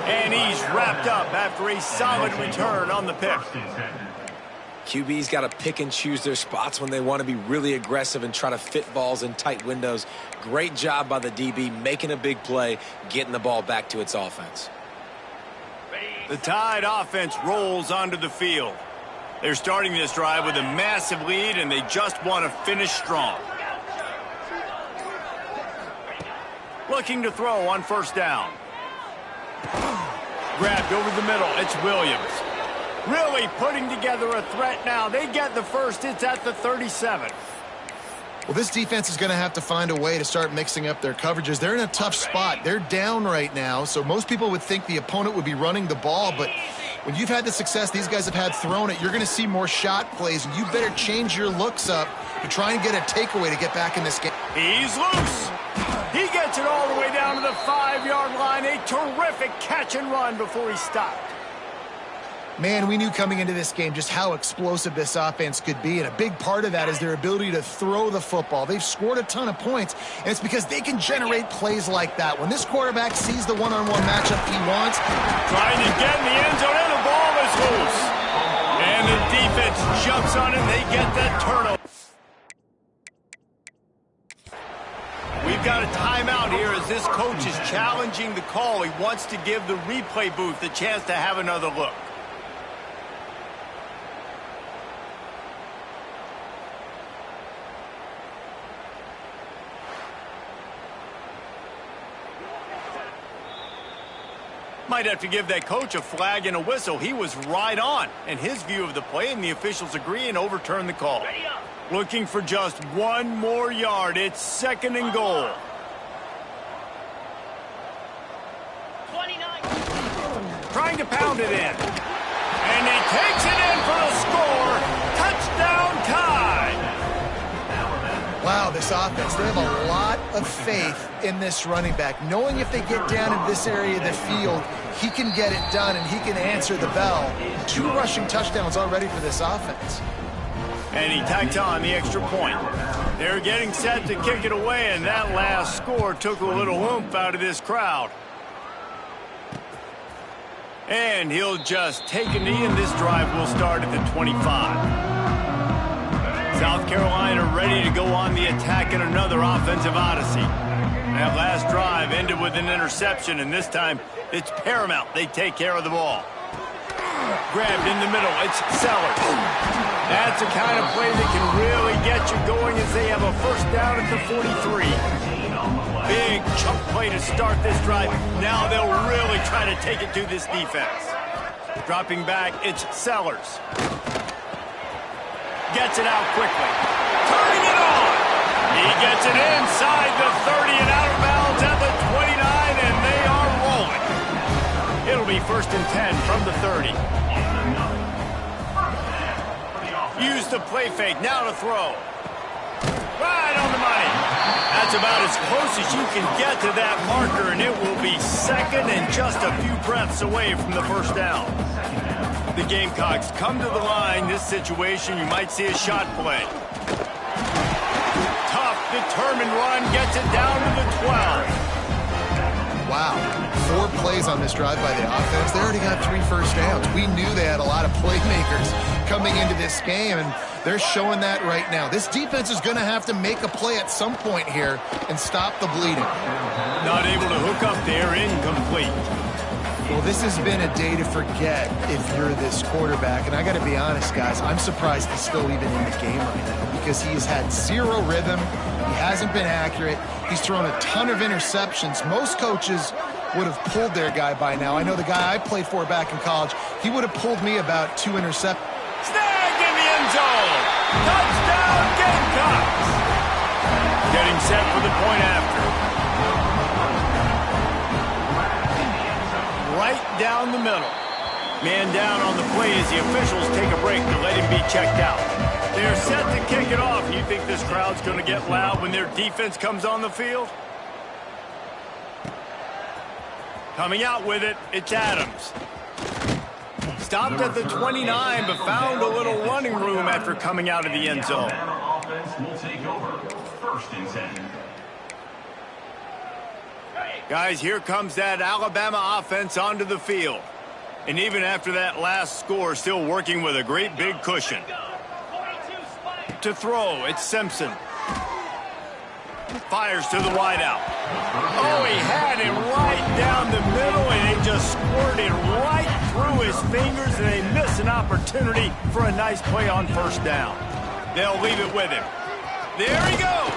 And he's wrapped up after a solid return on the pick. QB's got to pick and choose their spots when they want to be really aggressive and try to fit balls in tight windows. Great job by the DB making a big play, getting the ball back to its offense. The Tide offense rolls onto the field. They're starting this drive with a massive lead, and they just want to finish strong. Looking to throw on first down. Grabbed over the middle. It's Williams. Really putting together a threat now. They get the first. It's at the 37. Well, this defense is going to have to find a way to start mixing up their coverages. They're in a tough spot. They're down right now, so most people would think the opponent would be running the ball, but when you've had the success these guys have had throwing it, you're going to see more shot plays, and you better change your looks up to try and get a takeaway to get back in this game. He's loose. He gets it all the way down to the 5-yard line. A terrific catch and run before he stopped. Man, we knew coming into this game just how explosive this offense could be, and a big part of that is their ability to throw the football. They've scored a ton of points, and it's because they can generate plays like that. When this quarterback sees the one-on-one matchup he wants, trying to get in the end zone, and the ball is loose. And the defense jumps on it, and they get that turnover. We've got a timeout here as this coach is challenging the call. He wants to give the replay booth a chance to have another look. Might have to give that coach a flag and a whistle. He was right on in his view of the play, and the officials agree and overturn the call. Looking for just one more yard. It's second and goal. 29. Trying to pound it in. And he takes it in for a score. Touchdown Tide. wow, this offense, they have a lot of faith in this running back, knowing if they get down in this area of the field, he can get it done and he can answer the bell. 2 rushing touchdowns already for this offense. And he tacks on the extra point. They're getting set to kick it away, and that last score took a little oomph out of this crowd. And he'll just take a knee, and this drive will start at the 25. South Carolina ready to go on the attack in another offensive odyssey. That last drive ended with an interception, and this time it's paramount they take care of the ball. Grabbed in the middle, it's Sellers. That's the kind of play that can really get you going as they have a first down at the 43. Big chunk play to start this drive. Now they'll really try to take it to this defense. Dropping back, it's Sellers. Gets it out quickly. Turning it on. He gets it inside the 30 and out of bounds at the 29, and they are rolling. It'll be first and 10 from the 30. Use the play fake, now to throw. Right on the money. That's about as close as you can get to that marker, and it will be second and just a few breaths away from the first down. The Gamecocks come to the line. This situation, you might see a shot play. Tough, determined run, gets it down to the 12. Wow, 4 plays on this drive by the offense. They already got 3 first downs. We knew they had a lot of playmakers coming into this game, and they're showing that right now. This defense is going to have to make a play at some point here and stop the bleeding. Not able to hook up there, incomplete. Well, this has been a day to forget if you're this quarterback. And I got to be honest, guys, I'm surprised he's still even in the game right now because he has had zero rhythm. He hasn't been accurate. He's thrown a ton of interceptions. Most coaches would have pulled their guy by now. I know the guy I played for back in college, he would have pulled me about 2 interceptions. Snagged in the end zone. Touchdown, Gamecocks. Getting set for the point after. Right down the middle. Man down on the play as the officials take a break to let him be checked out. They're set to kick it off. You think this crowd's going to get loud when their defense comes on the field? Coming out with it, it's Adams. Stopped at the 29, but found a little running room after coming out of the end zone. Offense will take over. 1st and 10. Guys, here comes that Alabama offense onto the field. And even after that last score, still working with a great big cushion. To throw, it's Simpson. Fires to the wideout. Oh, he had him right down the middle, and it just squirted right through his fingers, and they miss an opportunity for a nice play on 1st down. They'll leave it with him. There he goes.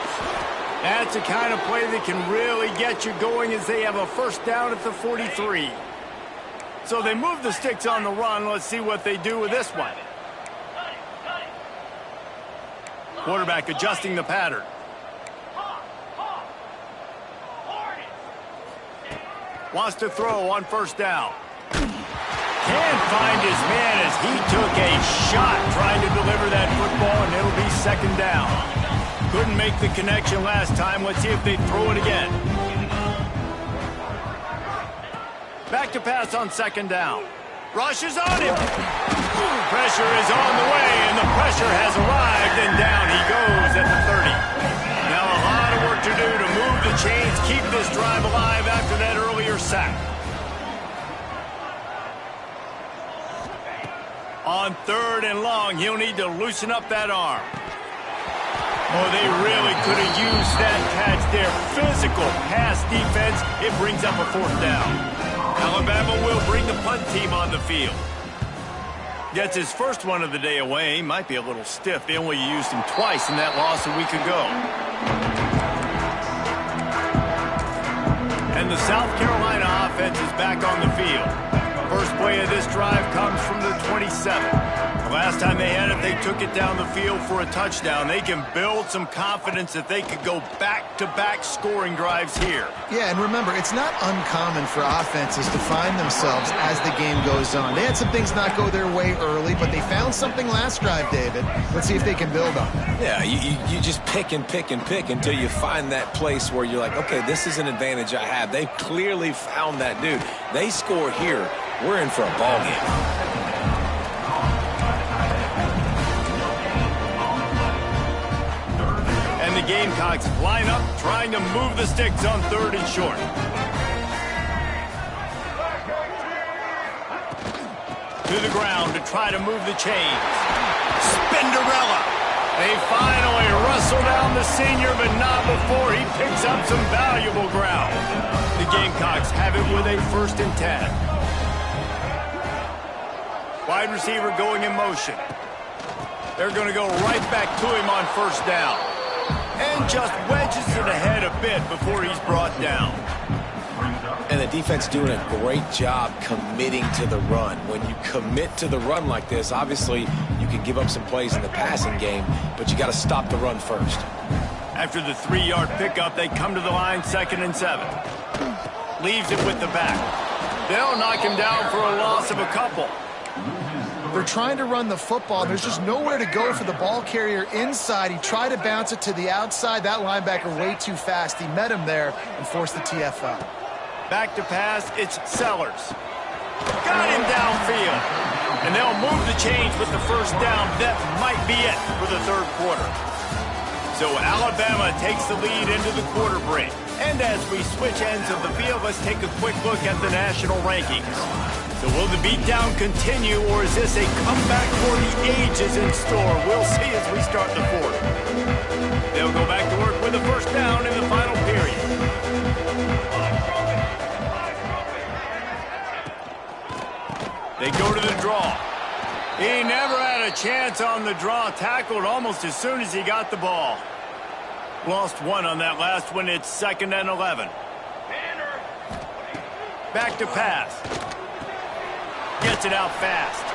That's the kind of play that can really get you going as they have a 1st down at the 43. So they move the sticks on the run. Let's see what they do with this one. Quarterback adjusting the pattern. Wants to throw on 1st down. Can't find his man as he took a shot trying to deliver that football, and it'll be 2nd down. Couldn't make the connection last time. Let's see if they throw it again. Back to pass on 2nd down. Rush is on him. Pressure is on the way, and the pressure has arrived, and down he goes at the 30. Now a lot of work to do to move the chains, keep this drive alive after that earlier sack. On 3rd and long, he'll need to loosen up that arm. Oh, they really could have used that catch there. Physical pass defense. It brings up a 4th down. Alabama will bring the punt team on the field. Gets his first one of the day away. Might be a little stiff. They only used him twice in that loss a week ago. And the South Carolina offense is back on the field. First play of this drive comes from the 27. The last time they had it, they took it down the field for a touchdown. They can build some confidence that they could go back-to-back scoring drives here. Yeah, and remember, it's not uncommon for offenses to find themselves as the game goes on. They had some things not go their way early, but they found something last drive, David. Let's see if they can build on it. Yeah, you just pick and pick and pick until you find that place where you're like, okay, this is an advantage I have. They've clearly found that dude. They score here. We're in for a ball game. And the Gamecocks line up, trying to move the sticks on 3rd and short. To the ground to try to move the chains. Spinderella. They finally wrestle down the senior, but not before he picks up some valuable ground. The Gamecocks have it with a 1st and 10. Wide receiver going in motion. They're going to go right back to him on 1st down. And just wedges it ahead a bit before he's brought down. And the defense doing a great job committing to the run. When you commit to the run like this, obviously you can give up some plays in the passing game, but you got to stop the run first. After the 3-yard pickup, they come to the line 2nd and 7. Leaves it with the back. They'll knock him down for a loss of a couple. They're trying to run the football. There's just nowhere to go for the ball carrier inside. He tried to bounce it to the outside. That linebacker way too fast. He met him there and forced the TFL. Back to pass, it's Sellers. Got him downfield. And they'll move the chains with the 1st down. That might be it for the 3rd quarter. So Alabama takes the lead into the quarter break. And as we switch ends of the field, let's take a quick look at the national rankings. So will the beatdown continue, or is this a comeback for the ages in store? We'll see as we start the 4th. They'll go back to work with the 1st down in the final period. They go to the draw. He never had a chance on the draw. Tackled almost as soon as he got the ball. Lost one on that last one. It's 2nd and 11. Back to pass. Gets it out fast.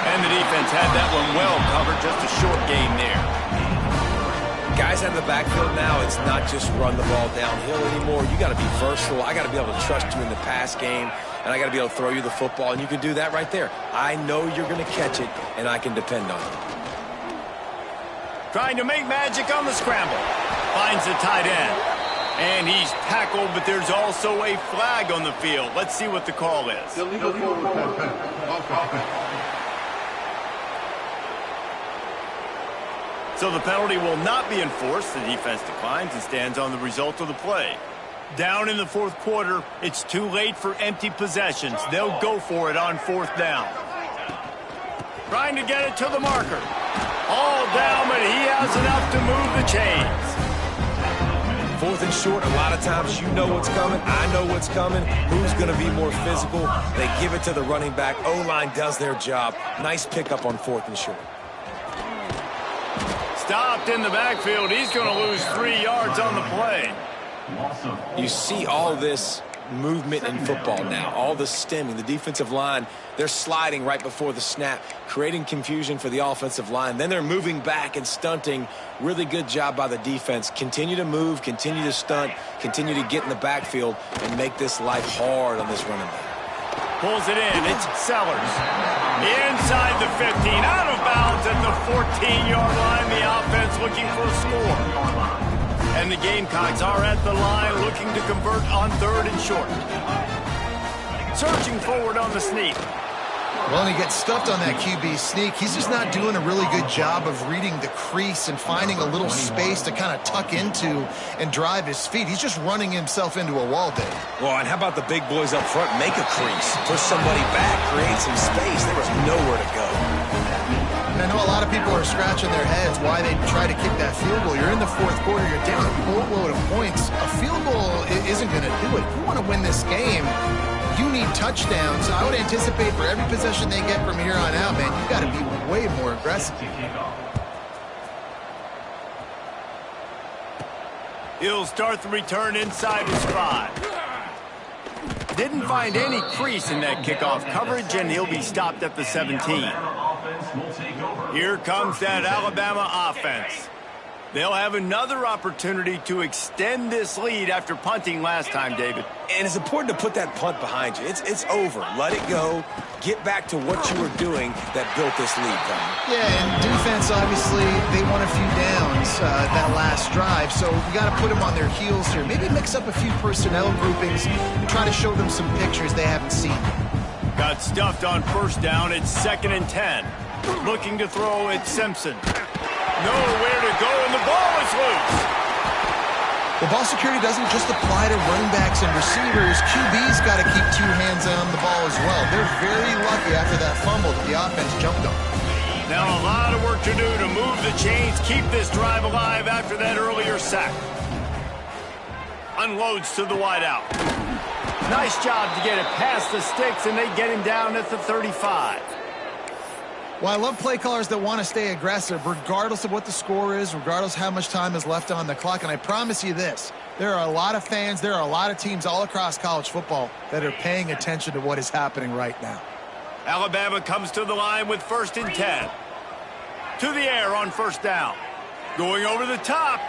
And the defense had that one well covered. Just a short gain there. Guys out of the backfield now, it's not just run the ball downhill anymore. You got to be versatile. I got to be able to trust you in the pass game, and I got to be able to throw you the football, and you can do that right there. I know you're going to catch it, and I can depend on it. Trying to make magic on the scramble. Finds the tight end. And he's tackled, but there's also a flag on the field. Let's see what the call is. So the penalty will not be enforced. The defense declines and stands on the result of the play. Down in the 4th quarter, it's too late for empty possessions. They'll go for it on 4th down. Trying to get it to the marker. All down, but he has enough to move the chains. 4th and short, a lot of times you know what's coming. I know what's coming. Who's going to be more physical? They give it to the running back. O-line does their job. Nice pickup on 4th and short. Stopped in the backfield. He's going to lose 3 yards on the play. You see all this movement in football now, all the stemming. The defensive line, they're sliding right before the snap, creating confusion for the offensive line. Then they're moving back and stunting. Really good job by the defense. Continue to move, continue to stunt, continue to get in the backfield and make this life hard on this running back. Pulls it in. It's Sellers. Inside the 15. Out of bounds at the 14-yard line. The offense looking for a score. And the Gamecocks are at the line looking to convert on 3rd and short. Surging forward on the sneak. Well, and he gets stuffed on that QB sneak. He's just not doing a really good job of reading the crease and finding a little space to kind of tuck into and drive his feet. He's just running himself into a wall, Dave. Well, and how about the big boys up front? Make a crease. Push somebody back. Create some space. There was nowhere to go. And I know a lot of people are scratching their heads why they try to kick that field goal. You're in the 4th quarter. You're down a boatload of points. A field goal isn't going to do it. If you want to win this game, you need touchdowns. So I would anticipate for every possession they get from here on out, man, you got to be way more aggressive. He'll start the return inside his 5. Didn't find any crease in that kickoff coverage, and he'll be stopped at the 17. Here comes that Alabama offense. They'll have another opportunity to extend this lead after punting last time, David. And it's important to put that punt behind you. It's over. Let it go. Get back to what you were doing that built this lead, Tom. Yeah, and defense, obviously, they won a few downs that last drive, so we got to put them on their heels here. Maybe mix up a few personnel groupings and try to show them some pictures they haven't seen. Got stuffed on 1st down. It's 2nd and 10. Looking to throw at Simpson. Nowhere to go, and the ball is loose. The ball security doesn't just apply to running backs and receivers. QB's got to keep 2 hands on the ball as well. They're very lucky after that fumble that the offense jumped on. Now a lot of work to do to move the chains, keep this drive alive after that earlier sack. Unloads to the wideout. Nice job to get it past the sticks, and they get him down at the 35. Well, I love play callers that want to stay aggressive, regardless of what the score is, regardless how much time is left on the clock. And I promise you this, there are a lot of fans, there are a lot of teams all across college football that are paying attention to what is happening right now. Alabama comes to the line with 1st and 10. To the air on 1st down. Going over the top.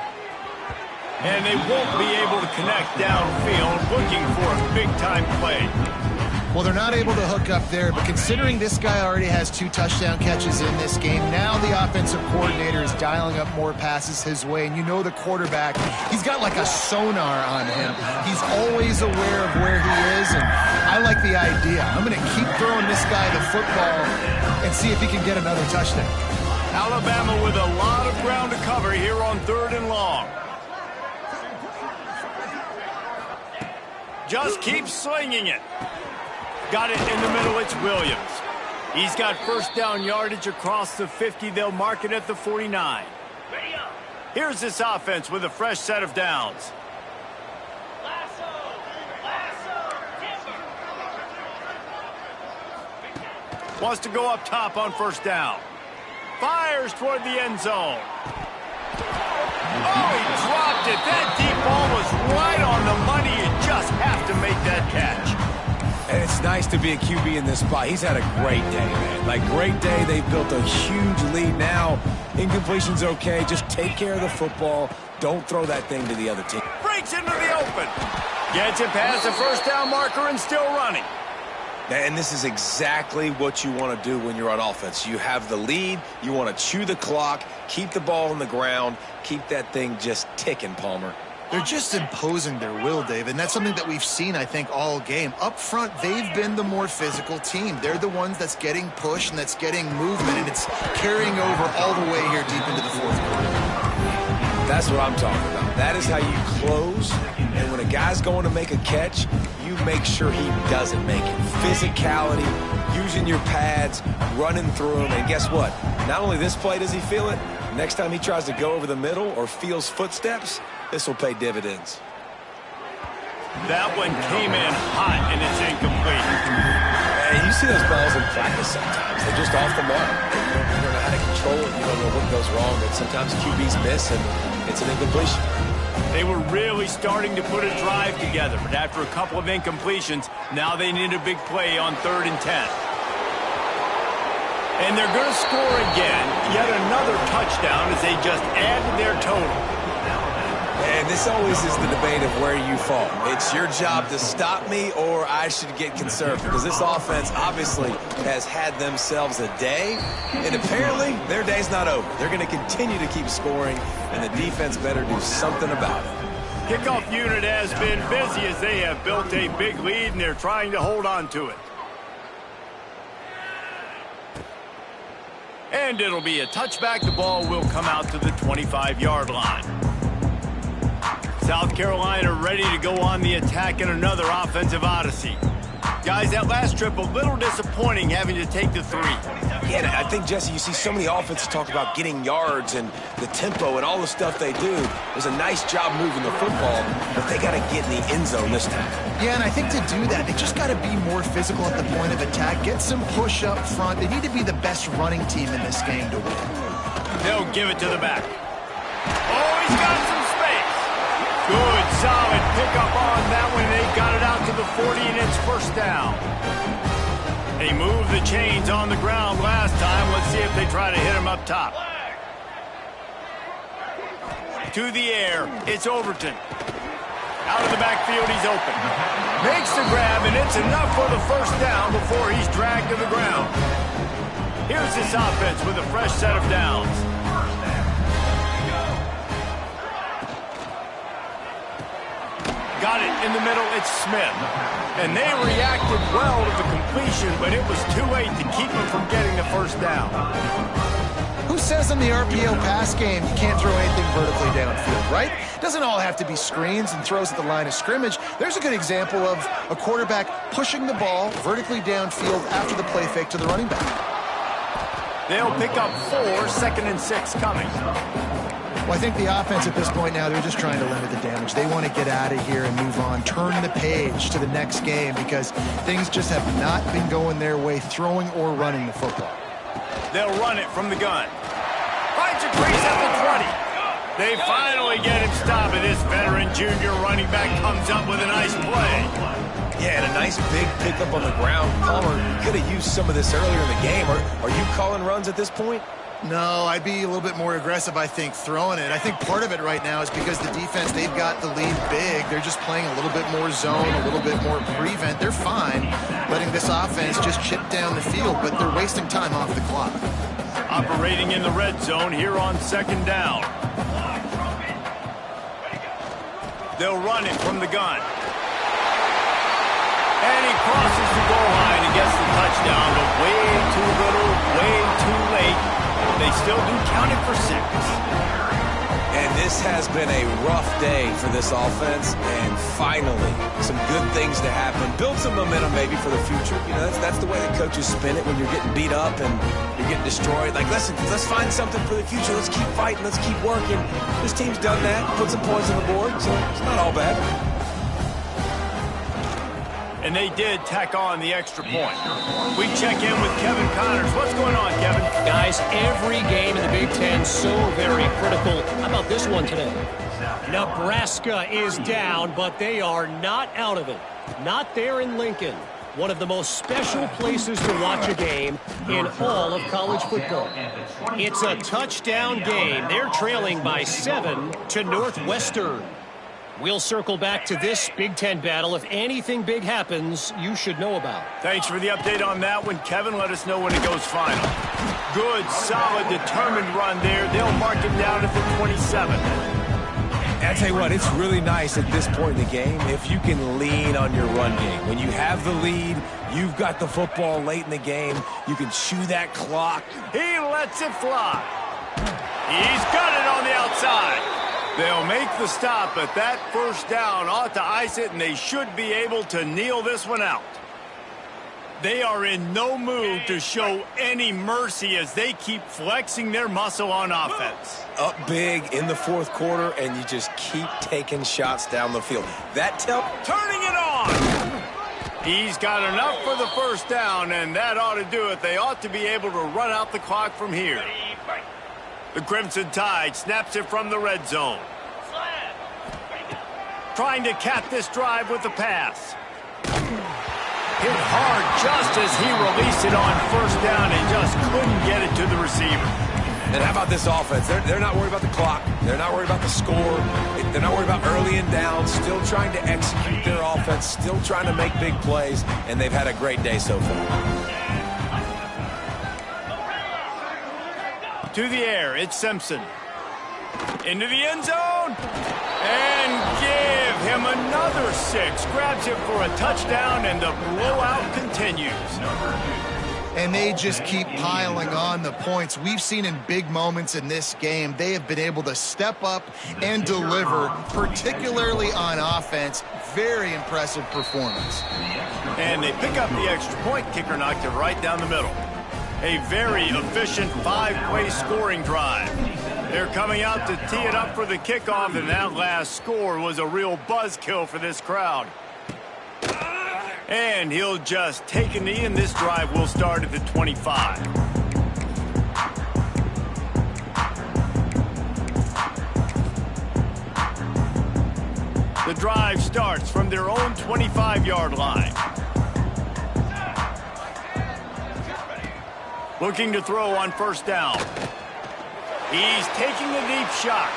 And they won't be able to connect downfield, looking for a big-time play. Well, they're not able to hook up there, but considering this guy already has 2 touchdown catches in this game, now the offensive coordinator is dialing up more passes his way, and you know the quarterback, he's got like a sonar on him. He's always aware of where he is, and I like the idea. I'm going to keep throwing this guy the football and see if he can get another touchdown. Alabama with a lot of ground to cover here on 3rd and long. Just keep slinging it. Got it in the middle, it's Williams. He's got 1st down yardage across the 50. They'll mark it at the 49. Here's this offense with a fresh set of downs. Wants to go up top on first down. Fires toward the end zone. Oh, he dropped it. That deep ball was right on the money. You just have to make that catch. And it's nice to be a QB in this spot. He's had a great day, man. Like, great day. They've built a huge lead now. Incompletion's okay. Just take care of the football. Don't throw that thing to the other team. Breaks into the open. Gets it past the first down marker and still running. And this is exactly what you want to do when you're on offense. You have the lead. You want to chew the clock, keep the ball on the ground, keep that thing just ticking, Palmer. They're just imposing their will, Dave, and that's something that we've seen, I think, all game. Up front, they've been the more physical team. They're the ones that's getting pushed and that's getting movement, and it's carrying over all the way here deep into the fourth quarter. That's what I'm talking about. That is how you close, and when a guy's going to make a catch, you make sure he doesn't make it. Physicality, using your pads, running through them, and guess what? Not only this play does he feel it, next time he tries to go over the middle or feels footsteps, this will pay dividends. That one came in hot, and it's incomplete. And you see those balls in practice sometimes. They're just off the mark. You don't know how to control it. You don't know what goes wrong. And sometimes QBs miss, and it's an incompletion. They were really starting to put a drive together, but after a couple of incompletions, now they need a big play on 3rd and 10. And they're going to score again, yet another touchdown as they just added their total. And this always is the debate of where you fall. It's your job to stop me or I should get conservative, because this offense obviously has had themselves a day, and apparently their day's not over. They're going to continue to keep scoring, and the defense better do something about it. Kickoff unit has been busy as they have built a big lead, and they're trying to hold on to it. And it'll be a touchback. The ball will come out to the 25-yard line. South Carolina ready to go on the attack in another offensive odyssey. Guys, that last trip a little disappointing having to take the 3. Yeah, I think, Jesse, you see so many offenses talk about getting yards and the tempo and all the stuff they do. It was a nice job moving the football, but they got to get in the end zone this time. Yeah, and I think to do that, they just got to be more physical at the point of attack, get some push up front. They need to be the best running team in this game to win. They'll give it to the back. Oh, he's got some space. Good, solid pickup on that one. They got it out to the 40, and it's first down. They moved the chains on the ground last time. Let's see if they try to hit him up top. To the air, it's Overton. Out of the backfield, he's open. Makes the grab, and it's enough for the first down before he's dragged to the ground. Here's this offense with a fresh set of downs. Got it in the middle, it's Smith. And they reacted well to the completion, but it was too late to keep them from getting the first down. Who says in the RPO pass game you can't throw anything vertically downfield, right? It doesn't all have to be screens and throws at the line of scrimmage. There's a good example of a quarterback pushing the ball vertically downfield after the play fake to the running back. They'll pick up 4, 2nd and 6 coming. Well, I think the offense at this point now, they're just trying to limit the damage. They want to get out of here and move on, turn the page to the next game, because things just have not been going their way, throwing or running the football. They'll run it from the gun. Finds a crease at the 20. They finally get him stopped, and this veteran junior running back comes up with a nice play. Yeah, and a nice big pickup on the ground. Palmer could have used some of this earlier in the game. Are you calling runs at this point? No, I'd be a little bit more aggressive, I think, throwing it. I think part of it right now is because the defense, they've got the lead big. They're just playing a little bit more zone, a little bit more prevent. They're fine letting this offense just chip down the field, but they're wasting time off the clock. Operating in the red zone here on 2nd down. They'll run it from the gun. And he crosses the goal line and gets the touchdown, but way too little, way too late. They still do count it for 6. And this has been a rough day for this offense, and finally, some good things to happen. Build some momentum maybe for the future. You know, that's the way the coaches spin it when you're getting beat up and you're getting destroyed. Like, listen, let's find something for the future. Let's keep fighting. Let's keep working. This team's done that, put some points on the board, so it's not all bad. And they did tack on the extra point. We check in with Kevin Connors. What's going on, Kevin? Guys, every game in the Big Ten so very critical. How about this one today? Nebraska is down, but they are not out of it. Not there in Lincoln. One of the most special places to watch a game in all of college football. It's a touchdown game. They're trailing by 7 to Northwestern. We'll circle back to this Big Ten battle. If anything big happens, you should know about. Thanks for the update on that one, Kevin. Let us know when it goes final. Good, solid, determined run there. They'll mark it down at the 27. I tell you what, it's really nice at this point in the game if you can lean on your run game. When you have the lead, you've got the football late in the game, you can chew that clock. He lets it fly. He's got it on the outside. They'll make the stop, but that first down ought to ice it, and they should be able to kneel this one out. They are in no mood to show any mercy as they keep flexing their muscle on offense. Up big in the fourth quarter, and you just keep taking shots down the field. Turning it on! He's got enough for the first down, and that ought to do it. They ought to be able to run out the clock from here. The Crimson Tide snaps it from the red zone. Trying to cap this drive with the pass. Hit hard just as he released it on first down and just couldn't get it to the receiver. And how about this offense? They're not worried about the clock. They're not worried about the score. They're not worried about early and down. Still trying to execute their offense. Still trying to make big plays. And they've had a great day so far. To the air, it's Simpson. Into the end zone. And give him another 6. Grabs it for a touchdown, and the blowout continues. And they just keep piling on the points. We've seen in big moments in this game, they have been able to step up and deliver, particularly on offense. Very impressive performance. And they pick up the extra point. Kicker knocked it right down the middle. A very efficient 5-play scoring drive. They're coming out to tee it up for the kickoff, and that last score was a real buzzkill for this crowd. And he'll just take a knee, and this drive will start at the 25. The drive starts from their own 25-yard line. Looking to throw on first down. He's taking a deep shot.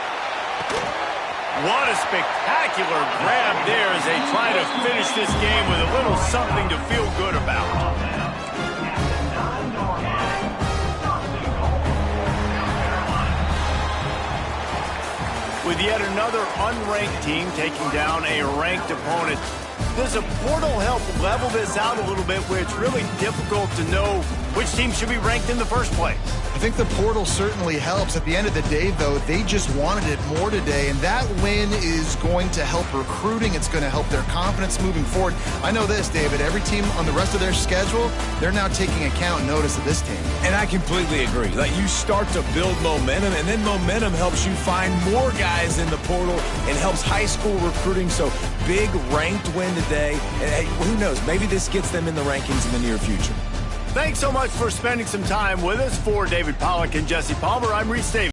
What a spectacular grab there as they try to finish this game with a little something to feel good about. With yet another unranked team taking down a ranked opponent, does a portal help level this out a little bit where it's really difficult to know which team should be ranked in the first place? I think the portal certainly helps. At the end of the day, though, they just wanted it more today, and that win is going to help recruiting. It's going to help their confidence moving forward. I know this, David. Every team on the rest of their schedule, they're now taking account and notice of this team. And I completely agree. Like, you start to build momentum, and then momentum helps you find more guys in the portal and helps high school recruiting. So, big ranked win today. And hey, who knows? Maybe this gets them in the rankings in the near future. Thanks so much for spending some time with us. For David Pollack and Jesse Palmer, I'm Reese Davis.